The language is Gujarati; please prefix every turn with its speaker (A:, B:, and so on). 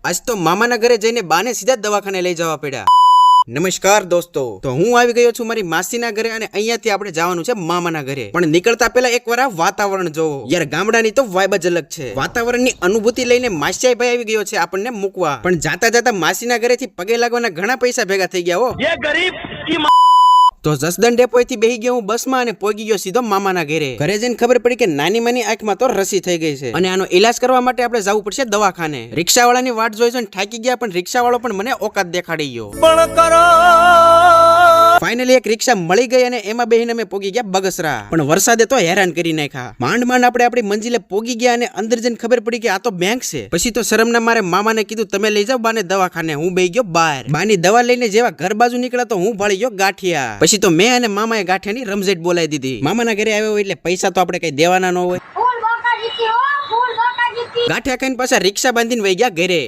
A: આજ તો મામાના ઘરે જઈને બાને સીધા દવાખાને લઈ જવા પડ્યા। નમસ્કાર દોસ્તો, તો હું આવી ગયો છું મારી માસીના ઘરે અને અહીંયાથી આપણે જવાનું છે મામાના ઘરે। પણ નીકળતા પહેલા એકવાર આ વાતાવરણ જોવો યાર, ગામડાની તો વાઇબ જ અલગ છે। વાતાવરણની અનુભૂતિ લઈને માસીયાઈ ભાઈ આવી ગયો છે આપણને મૂકવા, પણ જાતા જાતા માસીના ઘરેથી પગે લાગવાના ઘણા પૈસા ભેગા થઈ ગયા હો।
B: ये गरीब की
A: તો જસદણ ડેપોથી બેહી ગયો હું બસમાં અને પહોંચી ગયો સીધો મામાના ઘરે। ઘરે જઈને ખબર પડી કે નાની માની આંખમાં તો રસી થઈ ગઈ છે અને આનો ઈલાજ કરવા માટે આપણે જવું પડશે દવાખાને। રિક્ષાવાળાની વાટ જોઈ જોઈને થાકી ગયા, પણ રિક્ષાવાળો પણ મને ઓકાત દેખાડી ગયો। ફાઇનલી એક રિક્ષા મળી ગઈ અને એમાં બેહીને અમે પોગી ગયા બગસરા, પણ વરસાદે તો હેરાન કરી નાખ્યા। માંડ માંડ આપણે આપણી મંજિલે પોગી ગયા અને અંદર જઈને ખબર પડી કે આ તો બેંક છે। પછી તો શરમના મારે મામાને કીધું તમે લઈ જાઓ બાને દવાખાને, હું બેહી ગયો બહાર। બાની દવા લઈને જેવા ઘર બાજુ નીકળ્યા તો હું ભાળી ગયો ગાંઠિયા। પછી તો મેં અને મામાએ ગાંઠિયાની રમઝેટ બોલાવી દીધી। મામાના ઘરે આવ્યો એટલે પૈસા તો આપણે કઈ દેવાના ન હોય। ગાંઠિયા ખાઈને પાછા રિક્ષા બાંધીને વહી ગયા ઘરે।